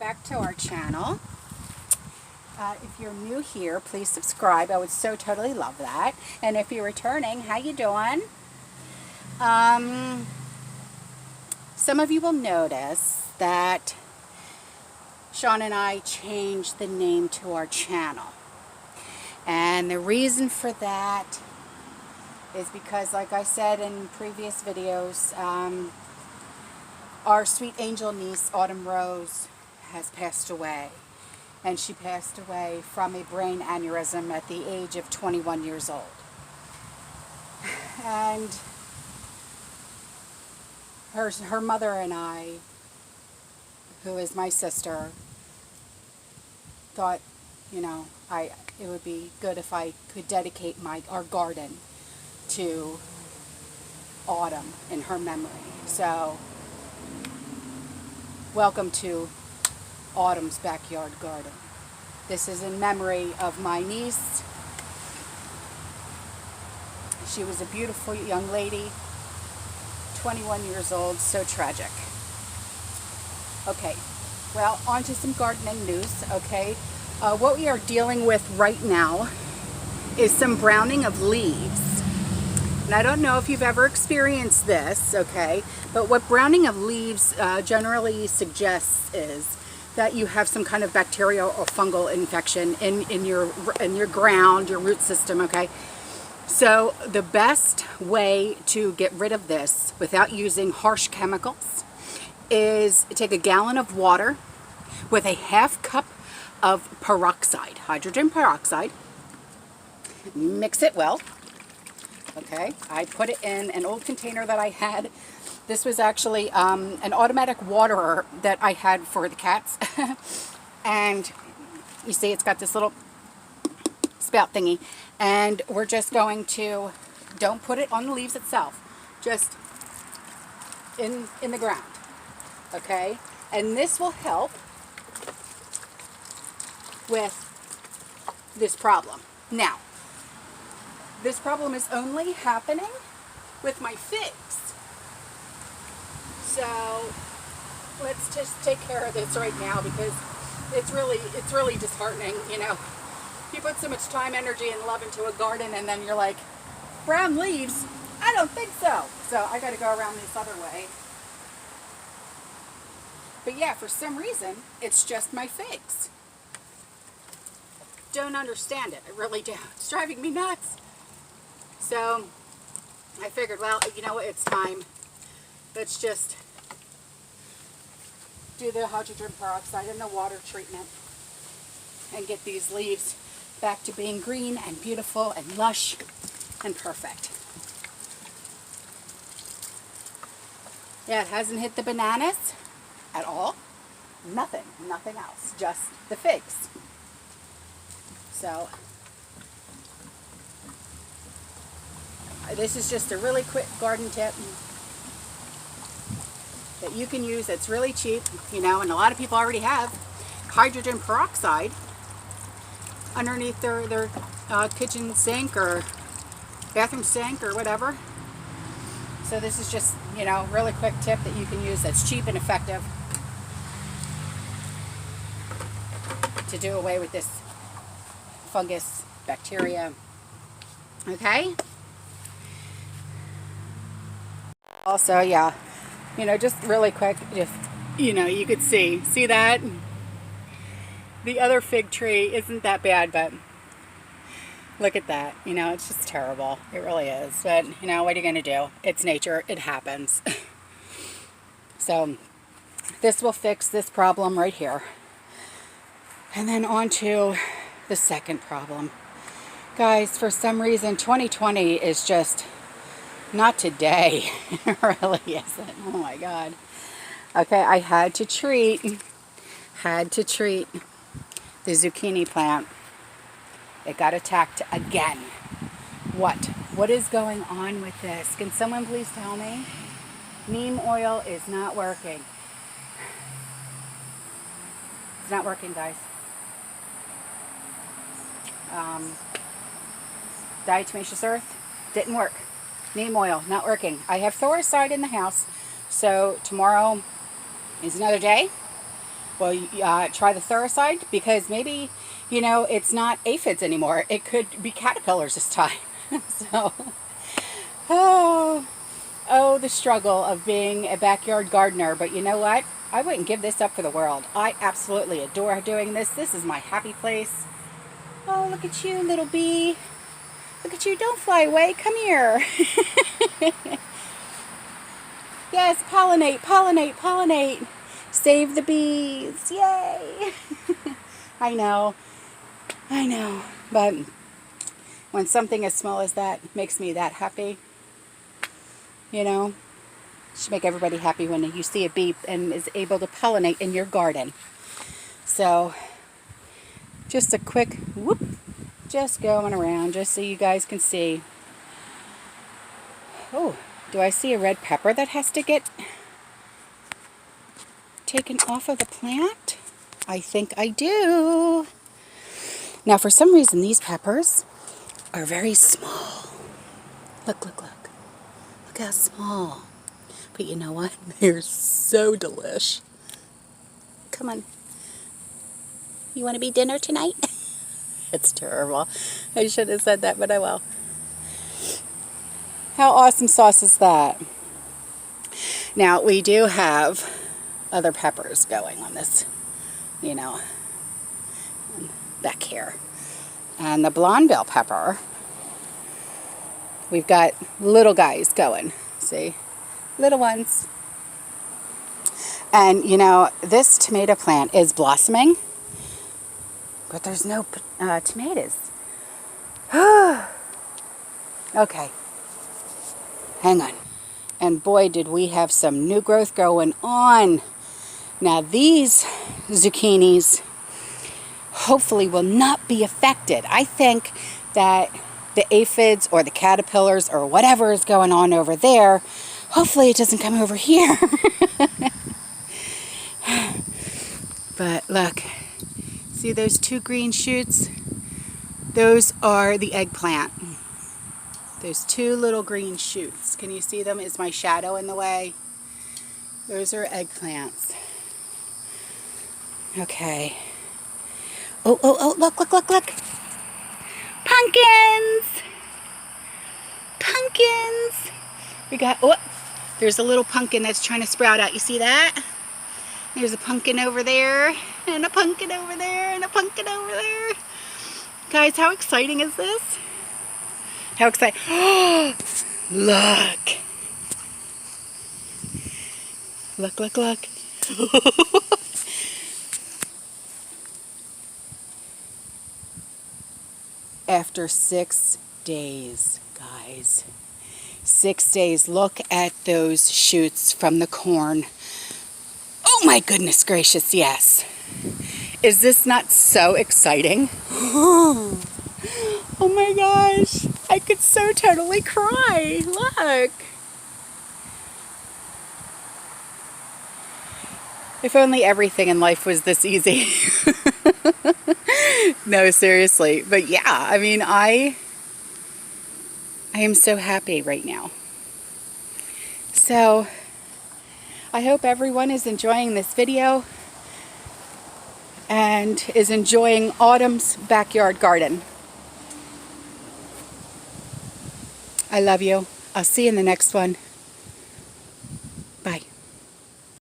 back to our channel. If you're new here, please subscribe. I would so totally love that. And if you're returning, how you doing? Some of you will notice that Sean and I changed the name to our channel. And the reason for that is because, like I said in previous videos, our sweet angel niece, Autumn Rose, has passed away. And she passed away from a brain aneurysm at the age of 21 years old. And her mother and I, who is my sister, thought, you know, it would be good if I could dedicate our garden to Autumn in her memory. So, welcome to Autumn's backyard garden. This is in memory of my niece. She was a beautiful young lady, 21 years old, so tragic. Okay, well, on to some gardening news, okay? What we are dealing with right now is some browning of leaves. And I don't know if you've ever experienced this, okay? But what browning of leaves generally suggests is that you have some kind of bacterial or fungal infection in your ground, your root system, okay? So the best way to get rid of this without using harsh chemicals is take a gallon of water with a half cup of peroxide, hydrogen peroxide. Mix it well. Okay, I put it in an old container that I had. This was actually an automatic waterer that I had for the cats. And you see it's got this little spout thingy. And we're just going to, don't put it on the leaves itself, just in the ground. Okay, and this will help with this problem. Now, this problem is only happening with my figs. So let's just take care of this right now, because it's really disheartening, you know. You put so much time, energy, and love into a garden, and then you're like, brown leaves? I don't think so. So I got to go around this other way. But yeah, for some reason, it's just my figs. Don't understand it. I really don't. It's driving me nuts. So I figured, well, you know what? It's time. Let's just do the hydrogen peroxide and the water treatment and get these leaves back to being green and beautiful and lush and perfect. Yeah, it hasn't hit the bananas at all. Nothing else, just the figs. So this is just a really quick garden tip that you can use. It's really cheap, you know, and a lot of people already have hydrogen peroxide underneath their kitchen sink or bathroom sink or whatever. So this is just, you know, really quick tip that you can use that's cheap and effective to do away with this fungus, bacteria. Okay? Also, yeah, you know, just really quick, if, you know, you could see that? The other fig tree isn't that bad, but look at that. You know, it's just terrible. It really is. But, you know, what are you going to do? It's nature. It happens. So this will fix this problem right here. And then on to the second problem. Guys, for some reason, 2020 is just not today. It really isn't. Oh my God. Okay, I had to treat the zucchini plant. It got attacked again. What is going on with this? Can someone please tell me? Neem oil is not working. It's not working, guys. Diatomaceous earth didn't work. Neem oil not working. I have Peroxide in the house, so tomorrow is another day. Well, try the Peroxide, because maybe, you know, it's not aphids anymore. It could be caterpillars this time. So, oh, oh, the struggle of being a backyard gardener. But you know what? I wouldn't give this up for the world. I absolutely adore doing this. This is my happy place. Oh, look at you, little bee. Look at you. Don't fly away. Come here. Yes, pollinate, pollinate, pollinate. Save the bees. Yay. I know. I know. But when something as small as that makes me that happy, you know, it should make everybody happy when you see a bee and is able to pollinate in your garden. So, just a quick whoop, just going around, just so you guys can see. Oh, do I see a red pepper that has to get taken off of the plant? I think I do. Now, for some reason, these peppers are very small. Look, look, look. Look how small. But you know what? They're so delish. Come on. You want to be dinner tonight? It's terrible. I should have said that, but I will. How awesome sauce is that? Now, we do have other peppers going on this, you know, back here. And the blonde bell pepper, we've got little guys going. See? Little ones. And, you know, this tomato plant is blossoming, but there's no tomatoes. Okay. Hang on. And boy, did we have some new growth going on. Now, these zucchinis hopefully will not be affected. I think that the aphids or the caterpillars or whatever is going on over there, hopefully it doesn't come over here. But look, see those two green shoots? Those are the eggplant. Those two little green shoots. Can you see them? Is my shadow in the way? Those are eggplants. Okay. Oh, oh, oh, look, look, look, look. Pumpkins! Pumpkins! We got, oh, there's a little pumpkin that's trying to sprout out. You see that? There's a pumpkin over there, and a pumpkin over there, and a pumpkin over there. Guys, how exciting is this? How exciting. Oh, look. Look, look, look. After 6 days, guys. 6 days. Look at those shoots from the corn. Oh my goodness gracious, yes. Is this not so exciting? Oh my gosh. I could so totally cry. Look. If only everything in life was this easy. No, seriously. But yeah, I mean, I am so happy right now. So, I hope everyone is enjoying this video and is enjoying autumn's backyard garden. I love you. I'll see you in the next one.